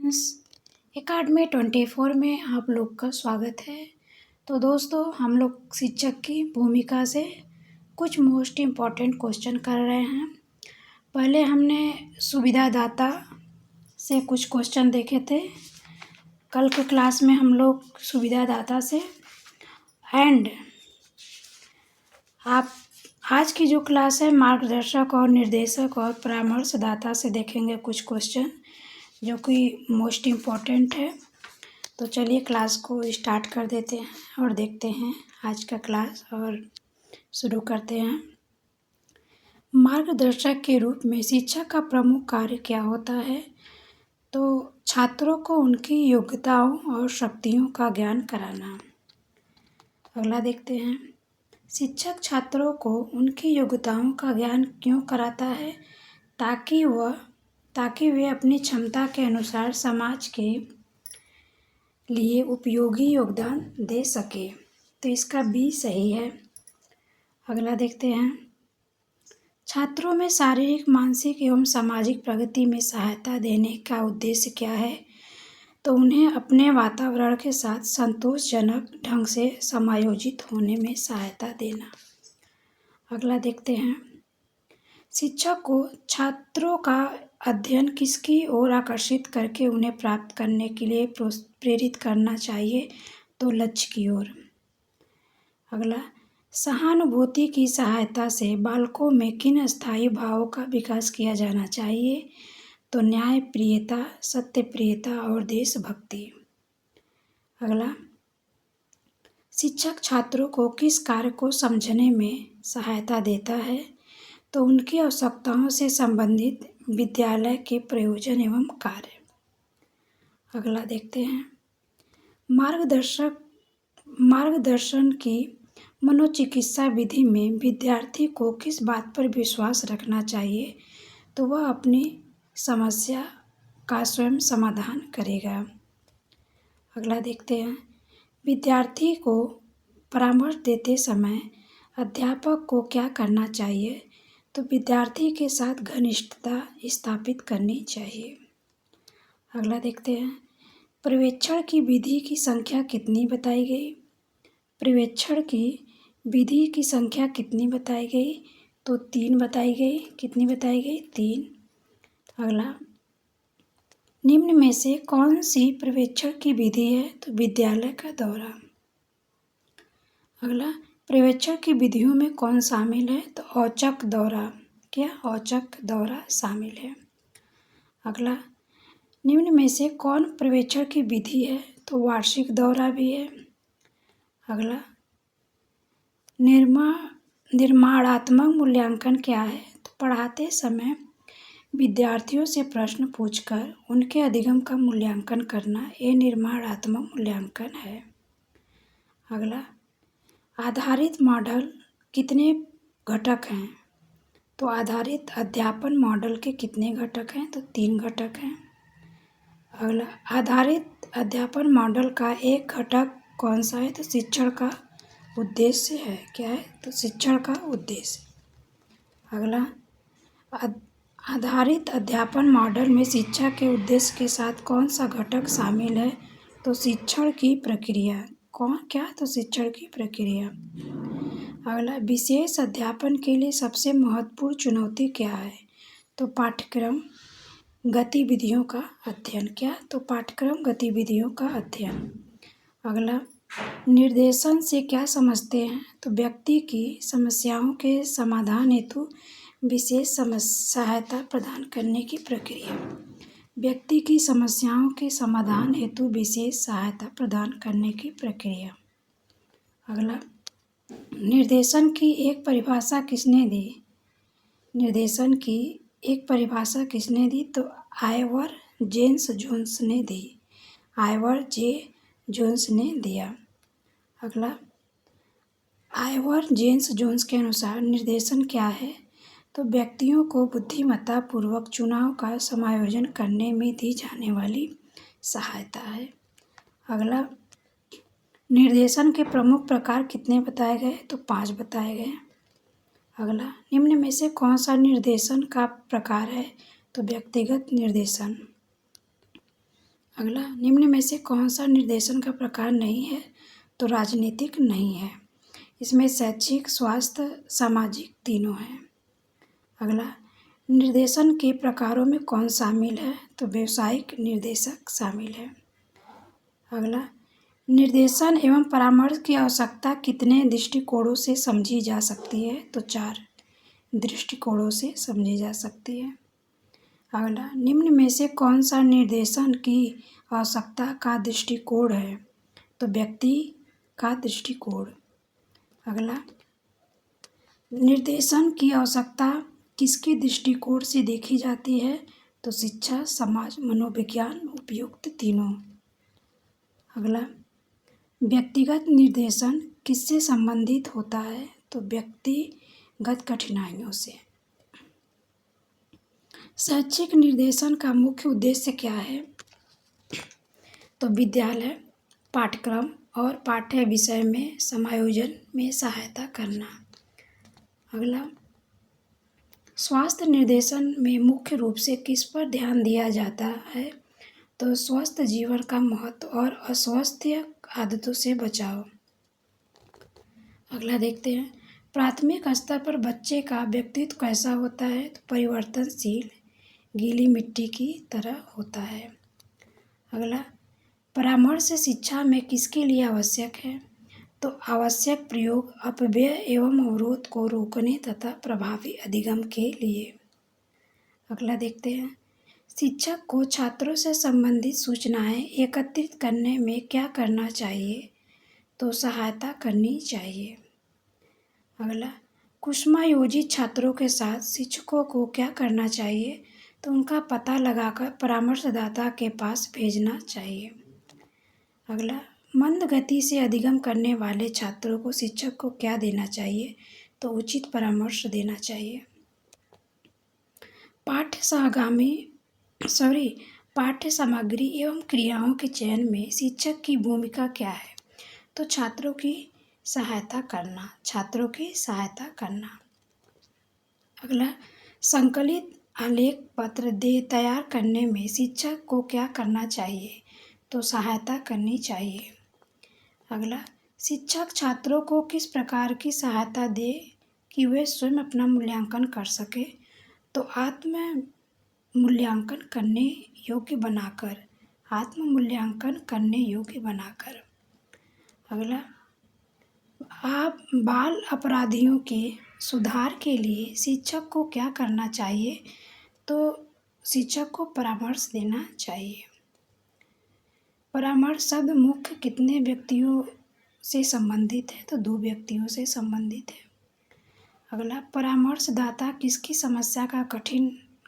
Science academy 24 में आप लोग का स्वागत है। तो दोस्तों, हम लोग शिक्षक की भूमिका से कुछ मोस्ट इम्पॉर्टेंट क्वेश्चन कर रहे हैं। पहले हमने सुविधादाता से कुछ क्वेश्चन देखे थे। कल के क्लास में हम लोग सुविधादाता से एंड आप आज की जो क्लास है मार्गदर्शक और निर्देशक और परामर्शदाता से देखेंगे कुछ क्वेश्चन जो कि मोस्ट इम्पॉर्टेंट है। तो चलिए क्लास को स्टार्ट कर देते हैं और देखते हैं आज का क्लास और शुरू करते हैं। मार्गदर्शक के रूप में शिक्षक का प्रमुख कार्य क्या होता है? तो छात्रों को उनकी योग्यताओं और शक्तियों का ज्ञान कराना। अगला देखते हैं, शिक्षक छात्रों को उनकी योग्यताओं का ज्ञान क्यों कराता है? ताकि वे अपनी क्षमता के अनुसार समाज के लिए उपयोगी योगदान दे सके। तो इसका बी सही है। अगला देखते हैं, छात्रों में शारीरिक, मानसिक एवं सामाजिक प्रगति में सहायता देने का उद्देश्य क्या है? तो उन्हें अपने वातावरण के साथ संतोषजनक ढंग से समायोजित होने में सहायता देना। अगला देखते हैं, शिक्षक को छात्रों का अध्ययन किसकी ओर आकर्षित करके उन्हें प्राप्त करने के लिए प्रेरित करना चाहिए? तो लक्ष्य की ओर। अगला, सहानुभूति की सहायता से बालकों में किन स्थायी भावों का विकास किया जाना चाहिए? तो न्याय प्रियता, सत्य प्रियता और देशभक्ति। अगला, शिक्षक छात्रों को किस कार्य को समझने में सहायता देता है? तो उनकी आवश्यकताओं से संबंधित विद्यालय के प्रयोजन एवं कार्य। अगला देखते हैं, मार्गदर्शन की मनोचिकित्सा विधि में विद्यार्थी को किस बात पर विश्वास रखना चाहिए? तो वह अपनी समस्या का स्वयं समाधान करेगा। अगला देखते हैं, विद्यार्थी को परामर्श देते समय अध्यापक को क्या करना चाहिए? तो विद्यार्थी के साथ घनिष्ठता स्थापित करनी चाहिए। अगला देखते हैं, पर्यवेक्षण की विधि की संख्या कितनी बताई गई? पर्यवेक्षण की विधि की संख्या कितनी बताई गई? तो 3 बताई गई। कितनी बताई गई? 3। अगला, निम्न में से कौन सी पर्यवेक्षण की विधि है? तो विद्यालय का दौरा। अगला, पर्यवेक्षण की विधियों में कौन शामिल है? तो औचक दौरा। क्या? औचक दौरा शामिल है। अगला, निम्न में से कौन पर्यवेक्षण की विधि है? तो वार्षिक दौरा भी है। अगला, निर्माणात्मक मूल्यांकन क्या है? तो पढ़ाते समय विद्यार्थियों से प्रश्न पूछकर उनके अधिगम का मूल्यांकन करना, ये निर्माणात्मक मूल्यांकन है। अगला, आधारित मॉडल कितने घटक हैं? तो आधारित अध्यापन मॉडल के कितने घटक हैं? तो 3 घटक हैं। अगला, आधारित अध्यापन मॉडल का एक घटक कौन सा है? तो शिक्षण का उद्देश्य है। क्या है? तो शिक्षण का उद्देश्य। अगला, आधारित अध्यापन मॉडल में शिक्षा के उद्देश्य के साथ कौन सा घटक शामिल है? तो शिक्षण की प्रक्रिया। तो शिक्षण की प्रक्रिया। अगला, विशेष अध्यापन के लिए सबसे महत्वपूर्ण चुनौती क्या है? तो पाठ्यक्रम गतिविधियों का अध्ययन। क्या? तो पाठ्यक्रम गतिविधियों का अध्ययन। अगला, निर्देशन से क्या समझते हैं? तो व्यक्ति की समस्याओं के समाधान हेतु विशेष सहायता प्रदान करने की प्रक्रिया। व्यक्ति की समस्याओं के समाधान हेतु विशेष सहायता प्रदान करने की प्रक्रिया। अगला, निर्देशन की एक परिभाषा किसने दी? निर्देशन की एक परिभाषा किसने दी? तो आइवर जेम्स जोन्स ने दी। आइवर जे जोन्स ने दिया। अगला, आइवर जेम्स जोन्स के अनुसार निर्देशन क्या है? तो व्यक्तियों को बुद्धिमत्ता पूर्वक चुनाव का समायोजन करने में दी जाने वाली सहायता है। अगला, निर्देशन के प्रमुख प्रकार कितने बताए गए? तो 5 बताए गए। अगला, निम्न में से कौन सा निर्देशन का प्रकार है? तो व्यक्तिगत निर्देशन। अगला, निम्न में से कौन सा निर्देशन का प्रकार नहीं है? तो राजनीतिक नहीं है। इसमें शैक्षिक, स्वास्थ्य, सामाजिक तीनों हैं। अगला, निर्देशन के प्रकारों में कौन शामिल है? तो व्यावसायिक निर्देशक शामिल है। अगला, निर्देशन एवं परामर्श की आवश्यकता कितने दृष्टिकोणों से समझी जा सकती है? तो 4 दृष्टिकोणों से समझी जा सकती है। अगला, निम्न में से कौन सा निर्देशन की आवश्यकता का दृष्टिकोण है? तो व्यक्ति का दृष्टिकोण। अगला, निर्देशन की आवश्यकता किसके दृष्टिकोण से देखी जाती है? तो शिक्षा, समाज, मनोविज्ञान, उपयुक्त तीनों। अगला, व्यक्तिगत निर्देशन किससे संबंधित होता है? तो व्यक्तिगत कठिनाइयों से। शैक्षिक निर्देशन का मुख्य उद्देश्य क्या है? तो विद्यालय, पाठ्यक्रम और पाठ्य विषय में समायोजन में सहायता करना। अगला, स्वास्थ्य निर्देशन में मुख्य रूप से किस पर ध्यान दिया जाता है? तो स्वस्थ जीवन का महत्व और अस्वस्थ आदतों से बचाव। अगला देखते हैं, प्राथमिक स्तर पर बच्चे का व्यक्तित्व कैसा होता है? तो परिवर्तनशील, गीली मिट्टी की तरह होता है। अगला, परामर्श शिक्षा में किसके लिए आवश्यक है? तो आवश्यक प्रयोग, अपव्यय एवं अवरोध को रोकने तथा प्रभावी अधिगम के लिए। अगला देखते हैं, शिक्षक को छात्रों से संबंधित सूचनाएं एकत्रित करने में क्या करना चाहिए? तो सहायता करनी चाहिए। अगला, कुसुमायोजित छात्रों के साथ शिक्षकों को क्या करना चाहिए? तो उनका पता लगाकर परामर्शदाता के पास भेजना चाहिए। अगला, मंद गति से अधिगम करने वाले छात्रों को शिक्षक को क्या देना चाहिए? तो उचित परामर्श देना चाहिए। पाठ्य सामग्री एवं क्रियाओं के चयन में शिक्षक की भूमिका क्या है? तो छात्रों की सहायता करना। अगला, संकलित आलेख पत्र तैयार करने में शिक्षक को क्या करना चाहिए? तो सहायता करनी चाहिए। अगला, शिक्षक छात्रों को किस प्रकार की सहायता दे कि वे स्वयं अपना मूल्यांकन कर सके? तो आत्म मूल्यांकन करने योग्य बनाकर। अगला, आप बाल अपराधियों के सुधार के लिए शिक्षक को क्या करना चाहिए? तो शिक्षक को परामर्श देना चाहिए। परामर्श शब्द मुख्य कितने व्यक्तियों से संबंधित है? तो 2 व्यक्तियों से संबंधित है। अगला, परामर्शदाता किसकी समस्या का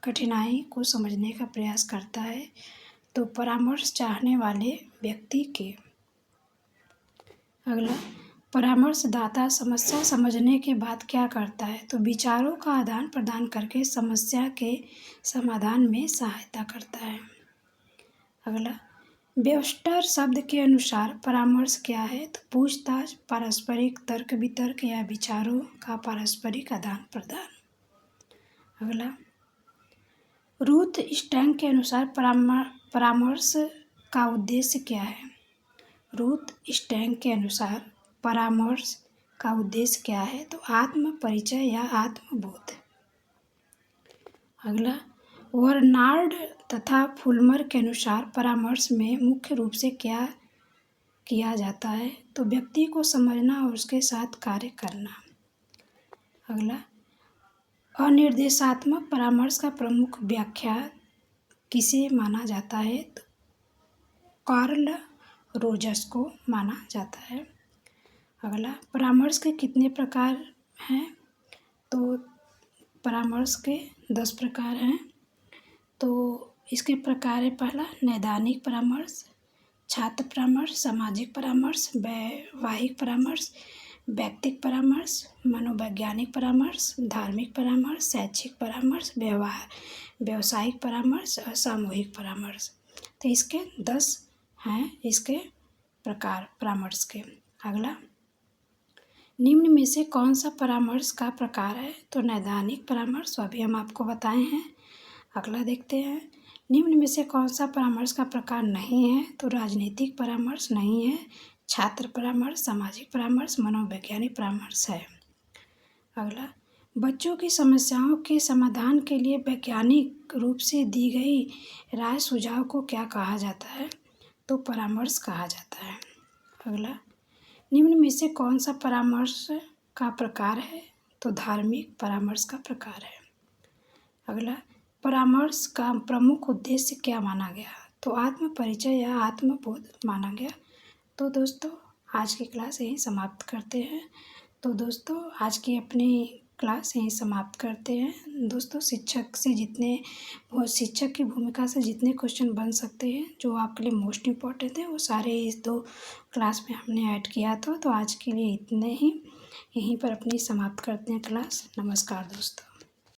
कठिनाई को समझने का प्रयास करता है? तो परामर्श चाहने वाले व्यक्ति के। अगला, परामर्शदाता समस्या समझने के बाद क्या करता है? तो विचारों का आदान प्रदान करके समस्या के समाधान में सहायता करता है। अगला, वेबस्टर शब्द के अनुसार परामर्श क्या है? तो पूछताछ, पारस्परिक तर्क वितर्क या विचारों का पारस्परिक आदान प्रदान। अगला, रूथ स्टैंक के अनुसार परामर्श का उद्देश्य क्या है? रूथ स्टैंक के अनुसार परामर्श का उद्देश्य क्या है? तो आत्म परिचय या आत्मबोध। अगला, बर्नार्ड तथा फुलमर के अनुसार परामर्श में मुख्य रूप से क्या किया जाता है? तो व्यक्ति को समझना और उसके साथ कार्य करना। अगला, अनिर्देशात्मक परामर्श का प्रमुख व्याख्या किसे माना जाता है? तो कार्ल रोजर्स को माना जाता है। अगला, परामर्श के कितने प्रकार हैं? तो परामर्श के 10 प्रकार हैं। तो इसके प्रकार है, पहला नैदानिक परामर्श, छात्र परामर्श, सामाजिक परामर्श, वैवाहिक परामर्श, व्यक्तिगत परामर्श, मनोवैज्ञानिक परामर्श, धार्मिक परामर्श, शैक्षिक परामर्श, व्यावसायिक परामर्श और सामूहिक परामर्श। तो इसके 10 हैं इसके प्रकार परामर्श के। अगला, निम्न में से कौन सा परामर्श का प्रकार है? तो नैदानिक परामर्श, अभी हम आपको बताए हैं। अगला देखते हैं, निम्न में से कौन सा परामर्श का प्रकार नहीं है? तो राजनीतिक परामर्श नहीं है, छात्र परामर्श, सामाजिक परामर्श, मनोवैज्ञानिक परामर्श है। अगला, बच्चों की समस्याओं के समाधान के लिए वैज्ञानिक रूप से दी गई राय सुझाव को क्या कहा जाता है? तो परामर्श कहा जाता है। अगला, निम्न में से कौन सा परामर्श का प्रकार है? तो धार्मिक परामर्श का प्रकार है। अगला, परामर्श का प्रमुख उद्देश्य क्या माना गया? तो आत्म परिचय या आत्मबोध माना गया। तो दोस्तों, आज की क्लास यहीं समाप्त करते हैं। तो दोस्तों, आज की अपनी क्लास यहीं समाप्त करते हैं। दोस्तों, शिक्षक की भूमिका से जितने क्वेश्चन बन सकते हैं जो आपके लिए मोस्ट इम्पॉर्टेंट है, वो सारे इस 2 क्लास में हमने ऐड किया था। तो आज के लिए इतने ही, यहीं पर अपनी समाप्त करते हैं क्लास। नमस्कार दोस्तों।